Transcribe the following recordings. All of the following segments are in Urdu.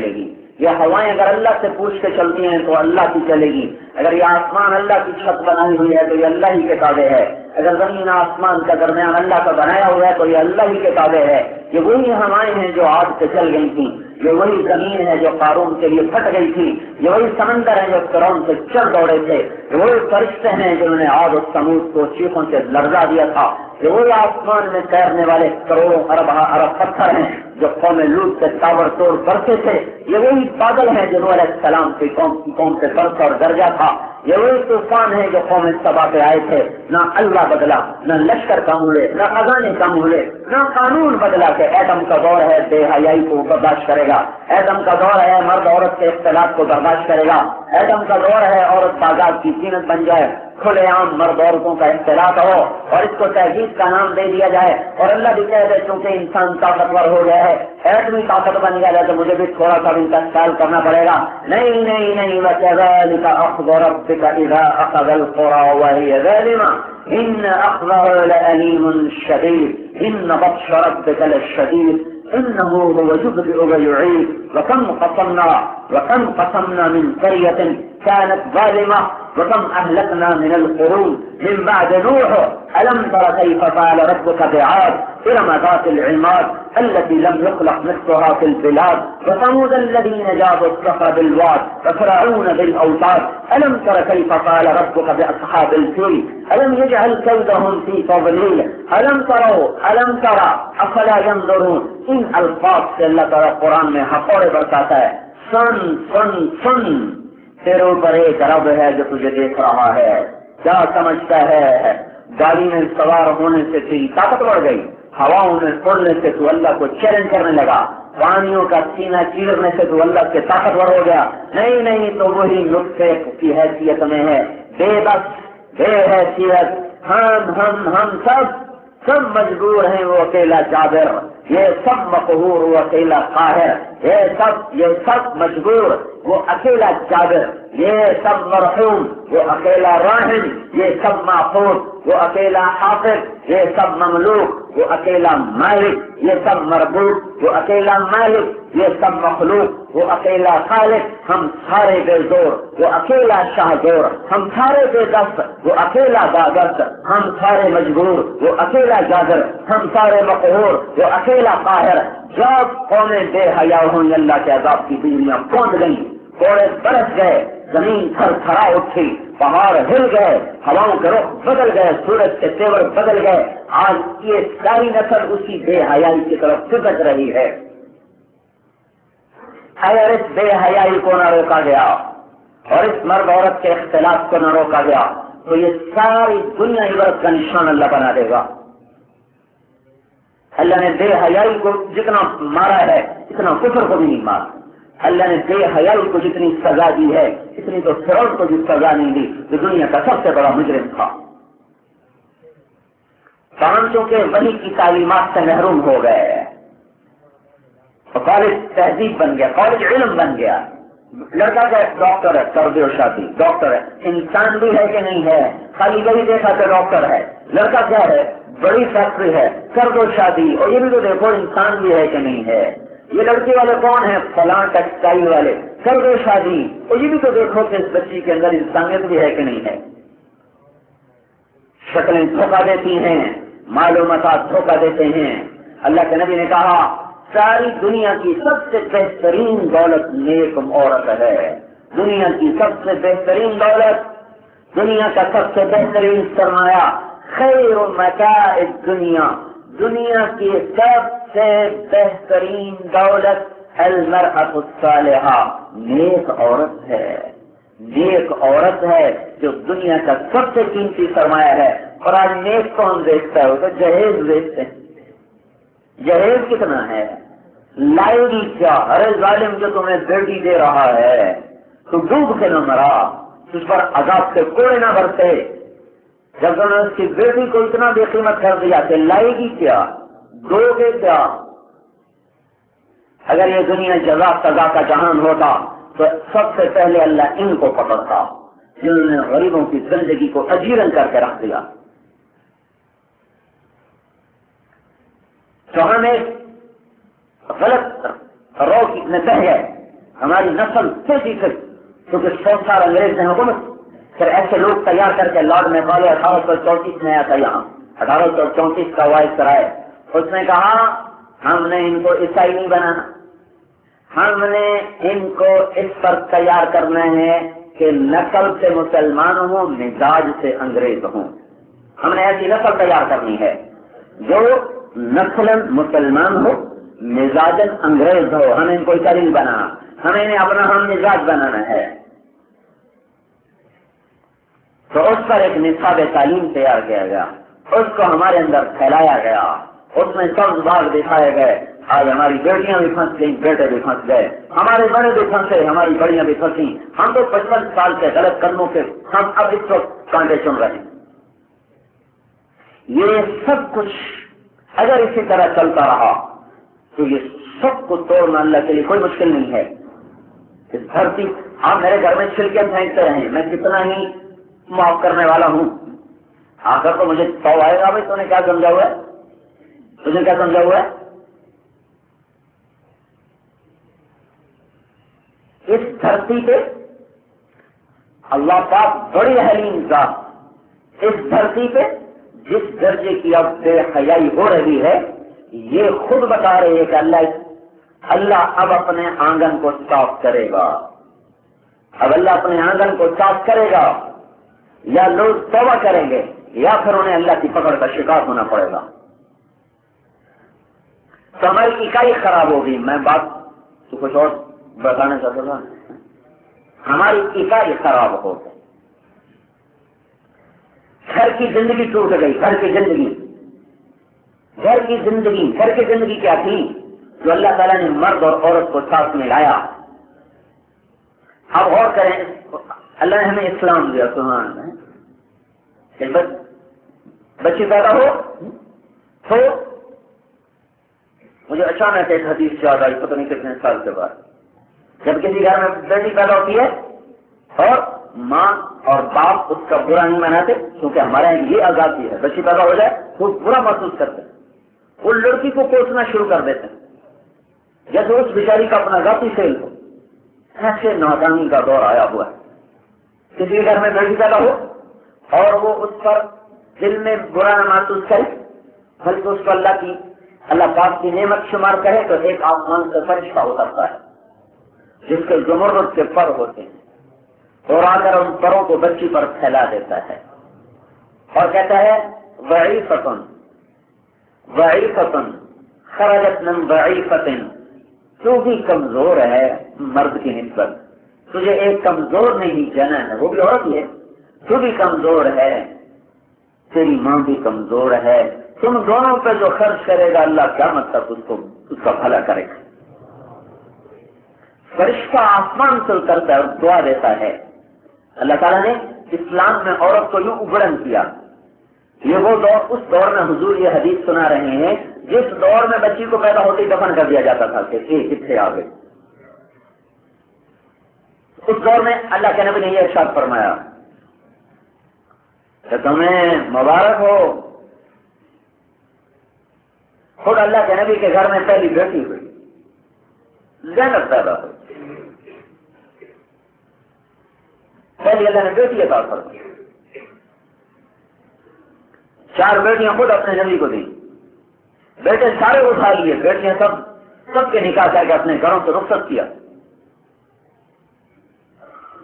چلے گی. یہ ہوائیں اگر اللہ سے پوچھ کے چلتی ہیں تو اللہ کی چلے گی. اگر یہ آسمان اللہ کی چھت بنائی ہوئی ہے تو یہ اللہ ہی کے تابع ہے. اگر زمین آسمان کا درمیان اللہ کا بنایا ہوا ہے تو یہ اللہ ہی کے تابع ہے. یہ وہی ہوائیں ہیں جو آگ سے چل گئی تھیں. یہ وہی زمین ہے جو قارون کے لیے پھٹ گئی تھی. یہ وہی سمندر ہے جو فرعون سے چل دوڑے تھے. یہ وہی فرشتے ہیں جنہوں نے عاد و ثمود کو چیخوں سے لرزا دیا تھا. یہ وہی آسمان میں تیرنے والے کروڑوں ارب پتھر ہیں جو قوم لوط سے تاور توڑ برسے تھے. یہ وہی بادل ہیں جو نوح علیہ السلام کی قوم سے برسا اور گرجا تھا. یہ وہی طوفان ہے جو قوم سبا پہ آئے تھے. نہ اللہ بدلا، نہ لشکر کم ہوئے، نہ خزانے کم ہوئے، نہ قانون بدلا کہ ایٹم کا دور ہے بے حیائی کو برداشت کرے گا. ایٹم کا دور ہے مرد عورت کے اختلاف کو برداشت کرے گا. ایٹم کا دور ہے عورت بازار کی زینت بن جائے، کھلے عام مرد عورتوں کا اختلاط ہو اور اس کو تہذیب کا نام دے دیا جائے. اور اللہ بھی کہہ دے چونکہ انسان طاقتور ہو گیا ہے، ایٹمی طاقت بن گیا ہے تو مجھے بھی تھوڑا سا ان کا استعمال کرنا پڑے گا. نہیں نہیں نہیں، وَكَذَلِكَ أَخْذُ رَبِّكَ إِذَا أَخَذَ الْقُرَىٰ وَهِيَ ظَالِمَةٌ إِنَّ أَخْذَهُ لَأَلِيمٌ شَدِيدٌ إِنَّ بَطْشَ رَبِّكَ لَشَدِيدٌ إِنَّهُ هُوَ يُبْدِئُ وَيُعِيدُ وَكَمْ قَصَمْنَا مِنْ قَرْيَةٍ كانت ظالمة وكم أهلكنا من القرون من بعد نوح ألم تر كيف فعل ربك بعاد إرم ذات العماد التي لم يخلق مثلها في البلاد وثمود الذين جابوا الصخر بالواد وفرعون بالأوتاد ألم تر كيف فعل ربك بأصحاب الفيل ألم يجعل كيدهم في تضليل ألم ترى أفلا ينظرون. ان الفاظ سے اللہ تعالیٰ قرآن میں ہتھوڑے برساتا ہے. سن سن سن، تیرے اوپر ایک رب ہے جو تجھے دیکھ رہا ہے. کیا سمجھتا ہے؟ گاڑی میں سوار ہونے سے تیری طاقت بڑھ گئی، ہواؤں میں اڑنے سے تو اللہ کو چیلنج کرنے لگا، پانیوں کا سینہ چیرنے سے تو اللہ کے طاقتور ہو گیا. نہیں نہیں، تو وہی نطفے کی حیثیت میں ہے، بے بس بے حیثیت. ہم سب مجبور ہیں، وہ اکیلا جابر، یہ سب مقہور، وہ اکیلا قاہر، یہ سب مجبور، وہ اکیلا جابر، یہ سب مرحوم، وہ اکیلا راحم، یہ سب معفوظ، وہ اکیلا حافظ، یہ سب مملوک، وہ اکیلا مالک، یہ سب مربوط، وہ اکیلا مالک، یہ سب مخلوق، وہ اکیلا خالق. ہم سارے بے زور، وہ اکیلا شاہ زور. ہم سارے بے دست، وہ اکیلا دادست. ہم سارے مجبور، وہ اکیلا جابر. ہم سارے مقہور، وہ اکیلا قاہر. جب قومیں بے حیا ہوئی اللہ کے عذاب کی بجلیاں پونڈ گئی، کوڑے برس گئے، زمین تھر تھرا اٹھی، پہاڑ ہل گئے، ہواؤں کے رخ بدل گئے، سورج کے تیور بدل گئے. آج یہ ساری نسل اسی بے حیائی کی طرف سدک رہی ہے. اگر اس بے حیائی کو نہ روکا گیا اور اس مرد عورت کے اختلاف کو نہ روکا گیا تو یہ ساری دنیا عبرت کا نشان اللہ بنا دے گا. اللہ نے بے حیائی کو جتنا مارا ہے اتنا کفر کو بھی نہیں مارا. اللہ نے بے حیائی کو جتنی سزا دی ہے اتنی تو فرعون کو بھی سزا نہیں دی جو دنیا کا سب سے بڑا مجرم تھا. فرعون کے وحی کی تعلیمات سے محروم ہو گئے. کالج تہذیب بن گیا، کالج علم بن گیا. لڑکا کا ڈاکٹر ہے، کر دو شادی، ڈاکٹر ہے. انسان بھی ہے کہ نہیں ہے؟ خالی وہی دیکھا کہ ڈاکٹر ہے. لڑکا کیا ہے؟ بڑی فیکٹری ہے، کر دو شادی. اور یہ بھی تو دیکھو انسان بھی ہے کہ نہیں ہے. یہ لڑکے والے کون ہیں؟ فلاں ٹیکسٹائل والے، کر دو شادی. اور یہ بھی تو دیکھو کہ اس بچی کے اندر انسانیت بھی ہے کہ نہیں ہے. شکلیں دھوکہ دیتی ہیں، معلومات دھوکہ دیتے ہیں. اللہ کے نبی نے کہا ساری دنیا کی سب سے بہترین دولت نیک عورت ہے. دنیا کی سب سے بہترین دولت، دنیا کا سب سے بہترین سرمایہ، خیر متاع الدنیا، دنیا کی سب سے بہترین دولت المرأة الصالحہ، نیک عورت ہے. نیک عورت ہے جو دنیا کا سب سے قیمتی سرمایہ ہے. اور آج نیک کون دیکھتا ہے؟ وہ تو جہیز دیکھتے ہیں. جہیز کتنا ہے؟ لائے گی کیا؟ ارے ظالم جو تمہیں بیٹی دے رہا ہے تو ڈوب کے نہ مرا، اس پر عذاب سے کوڑے نہ برتے. جب تم نے اس کی بیٹی کو اتنا بے قیمت کر دیا کہ لائے گی کیا، دو گے کیا؟ اگر یہ دنیا جزا سزا کا جہان ہوتا تو سب سے پہلے اللہ ان کو پکڑتا جنہوں نے غریبوں کی زندگی کو اجیرن کر کے رکھ دیا. تو ہمیں غلط رو میں بہ گئے ہماری نسل تیزی سے، کیونکہ 100 سال انگریز نے حکومت، پھر ایسے لوگ تیار کر کے لارڈ میکالے 1834 میں آیا تھا یہاں، 1834 کا وائس رائے، اس نے کہا ہم نے ان کو عیسائی نہیں بنانا، ہم نے ان کو اس پر تیار کرنا ہے کہ نسل سے مسلمان ہوں، مزاج سے انگریز ہوں. ہم نے ایسی نسل تیار کرنی ہے جو نسل مسلمان ہو، مزاجن انگریز ہو. ہمیں ان کو عیسائی نہیں بنانا، ہمیں انہیں اپنا ہم مزاج بنانا ہے. تو اس پر ایک نصاب تعلیم تیار کیا گیا، اس کو ہمارے اندر پھیلایا گیا، اس میں سب بھاگ دکھائے گئے. آج ہماری بیٹیاں بھی پھنس گئی، بیٹے بھی پھنس گئے، ہمارے بڑے بھی پھنسے، ہماری بڑیاں بھی پھنسی. ہم تو 55 سال کے غلط قدموں کے ہم اب اس وقت کانٹے چن رہے ہیں. یہ سب کچھ اگر اسی طرح چلتا رہا تو یہ سب کو توڑنا اللہ کے لیے کوئی مشکل نہیں ہے. اس دھرتی، آپ میرے گھر میں چھلکے پھینکتے رہیں، میں کتنا ہی معاف کرنے والا ہوں، آخر تو مجھے تو آئے گا. بھائی تو نے کیا سمجھا ہوا ہے؟ تجھے کیا سمجھا ہوا ہے؟ اس دھرتی پہ اللہ پاک بڑی حلیم ذات، اس دھرتی پہ جس درجے کی اب بے حیائی ہو رہی ہے، یہ خود بتا رہے ہیں کہ اللہ اب اپنے آنگن کو صاف کرے گا. اب اللہ اپنے آنگن کو صاف کرے گا، یا لوگ توبہ کریں گے یا پھر انہیں اللہ کی پکڑ کا شکار ہونا پڑے گا. تو ہماری اکائی خراب ہوگی. میں بات تو کچھ اور بتانا چاہتا تھا، ہماری اکائی خراب ہو گئی، گھر کی زندگی ٹوٹ گئی. گھر کی زندگی کیا تھی؟ جو اللہ تعالیٰ نے مرد اور عورت کو ساتھ میں لایا. اب غور کریں، اللہ نے ہمیں اسلام دیا، سبحان اللہ. بچی پیدا ہو تو مجھے اچانک ایک حدیث یاد آئی، پتہ نہیں کتنے سال کے بعد. جب کسی گھر میں بیٹی پیدا ہوتی ہے اور ماں اور باپ اس کا برا نہیں مناتے، کیونکہ ہمارے یہاں یہ آزادی ہے، بچی پیدا ہو جائے تو برا محسوس کرتے ہیں، وہ لڑکی کو کوسنا شروع کر دیتے ہیں جیسے اس بیچاری کا اپنا ذاتی فیل ہو. ایسے نادانی کا دور آیا ہوا ہے. کسی گھر میں بیٹی پیدا ہو اور وہ اس پر دل میں برا نہ محسوس کرے، بلکہ اس کو اللہ پاک کی نعمت شمار کرے، تو ایک آسمان سے فرشتہ اترتا ہے جس کے زمرد کے پر ہوتے ہیں، اور آ کر ان پروں کو بچی پر پھیلا دیتا ہے اور کہتا ہے ضعیفتن خرجت من ضعیفتن، تو بھی کمزور ہے مرد کی نسبت، تجھے ایک کمزور نہیں جنا ہے، وہ بھی عورت ہے، تو بھی کمزور ہے، تیری ماں بھی کمزور ہے. تم دونوں پہ جو خرچ کرے گا اللہ قیامت تک اس کا بھلا کرے گا. فرشتہ آسمان سے اترتا ہے اور دعا دیتا ہے. اللہ تعالیٰ نے اسلام میں عورت کو یوں اگڑن کیا. یہ وہ دور، اس دور میں حضور یہ حدیث سنا رہے ہیں جس دور میں بچی کو پیدا ہوتے ہی دفن کر دیا جاتا تھا کہ کتنے آ گئے. اس دور میں اللہ کے نبی نے یہ ارشاد فرمایا کہ تمہیں مبارک ہو، خود اللہ کے نبی کے گھر میں پہلی بیٹی ہوئی، زینب پیدا ہوئی، پہلی اللہ نے بیٹی عطا فرمائی. 4 بیٹیاں خود اپنے نبی کو دی، بیٹے سارے اٹھا لیے، بیٹیاں سب کے نکاح کر کے اپنے گھروں سے رخصت کیا.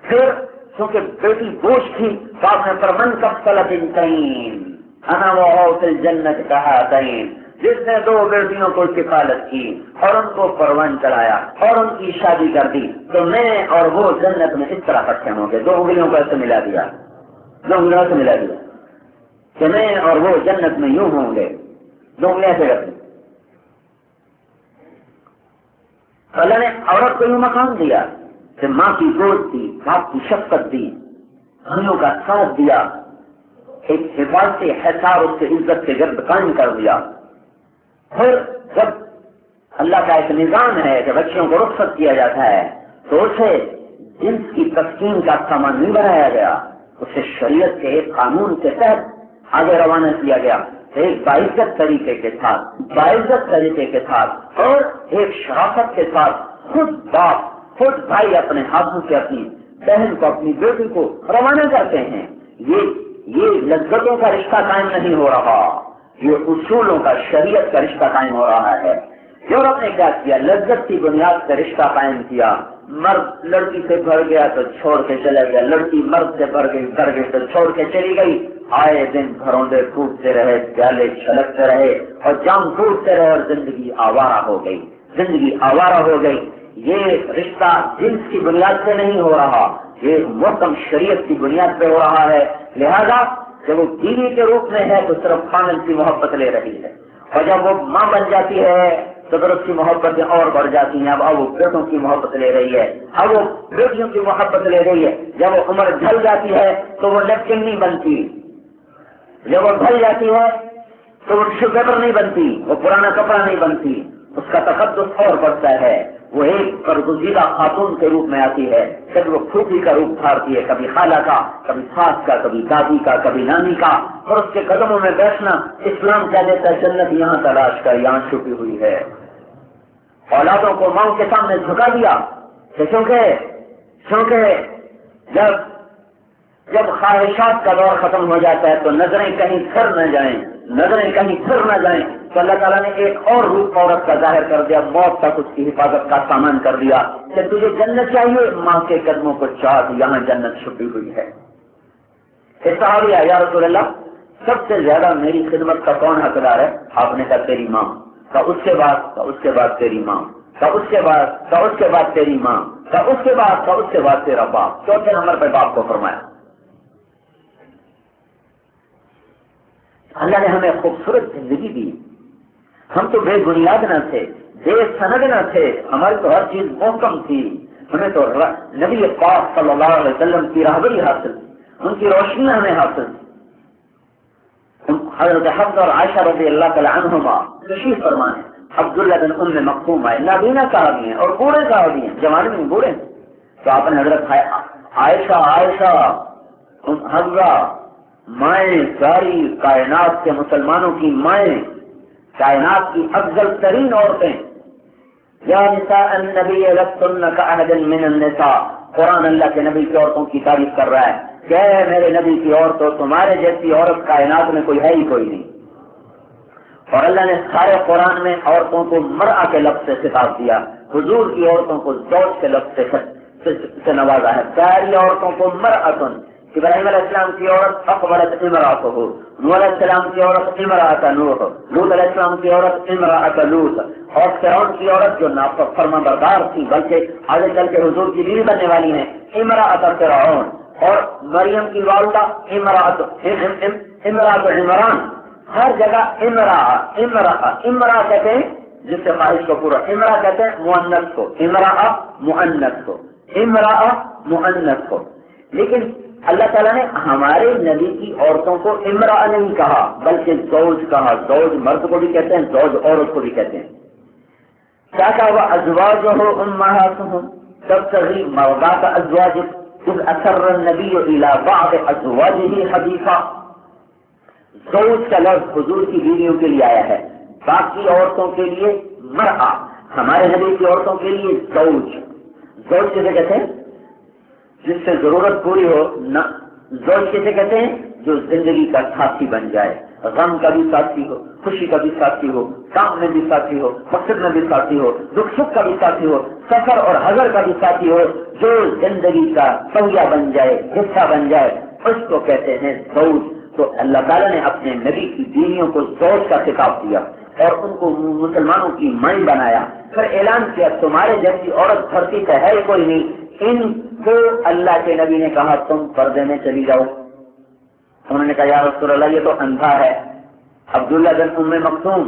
پھر چونکہ بیٹی بوجھ تھی تو آپ نے فرمن کفلت انتین انا وہو فی الجنت کہاتین، جس نے 2 بیٹیوں کو کفالت کی اور ان کو پروان چڑھایا اور ان کی شادی کر دی، تو میں اور وہ جنت میں اس طرح اکٹھے ہوں گے. 2 انگلیوں کو ایسے ملا دیا، 2 انگلیوں سے ملا دیا کہ میں اور وہ جنت میں یوں ہوں گے. 2 انگلیاں سے رکھ دی. اللہ نے عورت کو یوں مقام دیا کہ ماں کی گود دی، باپ کی شفقت دی، بھائیوں کا ساتھ دیا، ایک حفاظتی حصار اس کے عزت کے گرد قائم کر دیا. پھر جب اللہ کا ایک نظام ہے کہ بچیوں کو رخصت کیا جاتا ہے تو اسے جنس کی تسکین کا سامان نہیں بنایا گیا، اسے شریعت کے ایک قانون کے تحت آگے روانہ کیا گیا، ایک باعزت طریقے کے ساتھ اور ایک شرافت کے ساتھ. خود باپ خود بھائی اپنے ہاتھوں سے اپنی بہن کو اپنی بیٹی کو روانہ کرتے ہیں. یہ لذتوں کا رشتہ قائم نہیں ہو رہا، یہ اصولوں کا شریعت کا رشتہ قائم ہو رہا ہے. یورپ نے کیا کیا؟ لذت کی بنیاد پر رشتہ قائم کیا. مرد لڑکی سے بھر گیا تو چھوڑ کے چلا گیا، لڑکی مرد سے بھر گئی تو چھوڑ کے چلی گئی. آئے دن گھروندے ٹوٹتے رہے، پیالے چھلکتے رہے اور جام ٹوٹتے رہے اور زندگی آوارہ ہو گئی، زندگی آوارہ ہو گئی. یہ رشتہ جنس کی بنیاد پہ نہیں ہو رہا، یہ محکم شریعت کی بنیاد پہ ہو رہا ہے. لہذا جب وہ بیوی کے روپ میں ہے تو صرف خامن کی محبت لے رہی ہے، اور جب وہ ماں بن جاتی ہے تو پھر اس کی محبتیں اور بڑھ جاتی ہیں. اب وہ بیٹوں کی محبت لے رہی ہے، اب وہ بیٹیوں کی محبت لے رہی ہے. جب وہ عمر ڈھل جاتی ہے تو وہ نیپکن نہیں بنتی، جب وہ ڈھل جاتی ہے تو وہ ٹشو پیپر نہیں بنتی، وہ پرانا کپڑا نہیں بنتی. اس کا تقدس اور بڑھتا ہے. وہ ایک برگزیدہ خاتون کے روپ میں آتی ہے، پھر وہ پھوپھی کا روپ دھارتی ہے، کبھی خالہ کا، کبھی ساس کا، کبھی دادی کا، کبھی نانی کا. اور اس کے قدموں میں بیٹھنا اسلام کہہ دیتا ہے جنت یہاں تلاش کر، یہاں چھپی ہوئی ہے. اولادوں کو ماں کے سامنے جھکا دیا کیونکہ جب خواہشات کا دور ختم ہو جاتا ہے تو نظریں کہیں پھر نہ جائیں تو اللہ تعالیٰ نے ایک اور روپ عورت کا ظاہر کر دیا، موت تک اس کی حفاظت کا سامان کر دیا کہ تجھے جنت چاہیے، ماں کے قدموں کو چاٹ، یہاں جنت چھپی ہوئی ہے. صحابی یا رسول اللہ سب سے زیادہ میری خدمت کا کون حقدار ہے؟ آپ نے کہا تیری ماں. اس کے بعد تیری ماں، اس کے بعد تیری ماں، اس کے بعد تیرا باپ. چوتھے نمبر پہ باپ کو فرمایا. اللہ نے ہمیں خوبصورت زندگی دی، ہم تو بے بنیاد نہ تھے، بے سند نہ تھے، ہماری تو ہر چیز محکم تھی. ہمیں تو نبی پاک صلی اللہ علیہ وسلم کی راہبری حاصل، ان کی روشنی ہمیں حاصل. حضرت حفصہ اور عائشہ رضی اللہ تعالی عنہما تشریف فرمائے. عبداللہ بن ام مکتوم آئے، نابینا صحابی ہیں اور بوڑھے صحابی ہیں، جوان میں بوڑھے ہیں. تو آپ نے حضرت عائشہ حفصہ مائیں، ساری کائنات کے مسلمانوں کی مائیں، کائنات کی افضل ترین عورتیں، یا نساء النبی لستن کأحد من النساء. قرآن اللہ کے نبی کی عورتوں کی تعریف کر رہا ہے کہ میرے نبی کی عورتوں تمہارے جیسی عورت کائنات میں کوئی ہے ہی کوئی نہیں. اور اللہ نے سارے قرآن میں عورتوں کو مرأہ کے لفظ سے خطاب دیا، حضور کی عورتوں کو زوج کے لفظ سے نوازا ہے. ساری عورتوں کو مرأتن. ابراہیم علیہ السلام کی عورت اقبلت امرأتہ، نوح علیہ السلام کی عورت امرأت نوح، لوط علیہ السلام کی عورت امرأت لوط، اور فرعون کی عورت جو فرما بردار تھی بلکہ آگے چل کے حضور کی بیوی بننے والی ہیں، امرأت فرعون. اور مریم کی والدہ امرأت عمران. ہر جگہ امرأ کہتے ہیں جس سے خواہش کو پورا، امرأ کہتے ہیں مؤنث کو، امرأ مؤنث کو. لیکن اللہ تعالیٰ نے ہمارے نبی کی عورتوں کو امرأ نہیں کہا بلکہ زوج کہا. زوج مرد کو بھی کہتے ہیں، زوج عورت کو بھی کہتے ہیں. کیا کہا؟ وہ ازواجہ امہاتہم تبتغی مرضات ازواجہ اذ اسر النبی الی بعض ازواجہ حدیثا. زوج کا لفظ حضور کی بیویوں کے لیے آیا ہے، باقی عورتوں کے لیے مرأہ، ہمارے نبی کی عورتوں کے لیے زوج. زوج کسے کہتے ہیں؟ جس سے ضرورت پوری ہو. زوج کسے کہتے ہیں؟ جو زندگی کا ساتھی بن جائے، غم کا بھی ساتھی ہو، خوشی کا بھی ساتھی ہو، کام میں بھی ساتھی ہو، مقصد میں بھی ساتھی ہو، دکھ سکھ کا بھی ساتھی ہو، سفر اور حضر کا بھی ساتھی ہو، جو زندگی کا پہیا بن جائے، حصہ بن جائے، اس کو کہتے ہیں زوج. تو اللہ تعالیٰ نے اپنے نبی کی بیویوں کو زوج کا خطاب دیا اور ان کو مسلمانوں کی مائی بنایا. پھر اعلان کیا تمہارے جیسی عورت دھرتی پہ ہے کوئی نہیں. ان کو اللہ کے نبی نے کہا تم پردے میں چلی جاؤ. انہوں نے کہا یا رسول اللہ یہ تو اندھا ہے. عبداللہ بن ام مکتوم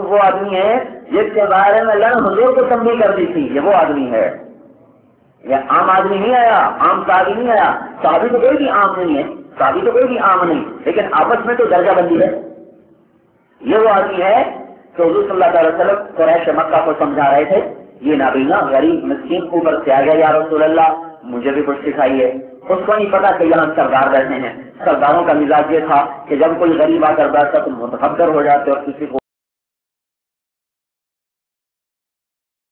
وہ آدمی ہے جس کے بارے میں لن حضور کو تنبیہ کر دی تھی، یہ وہ آدمی ہے. یہ عام آدمی نہیں آیا، عام صحابی نہیں آیا. صحابی تو کوئی بھی عام نہیں، لیکن آپس میں تو درجہ بندی ہے. یہ وہ آدمی ہے تو حضور صلی اللہ علیہ وسلم قریش مکہ کو سمجھا رہے تھے، یہ نابینا غریب مسکین اوپر سے آ گیا، یا رسول اللہ مجھے بھی کچھ سکھائیے. اس کو نہیں پتا کہ یہاں سردار بیٹھے ہیں. سرداروں کا مزاج یہ تھا کہ جب کوئی غریب آ کر بیٹھتا تو متحدر ہو جاتے اور کسی کو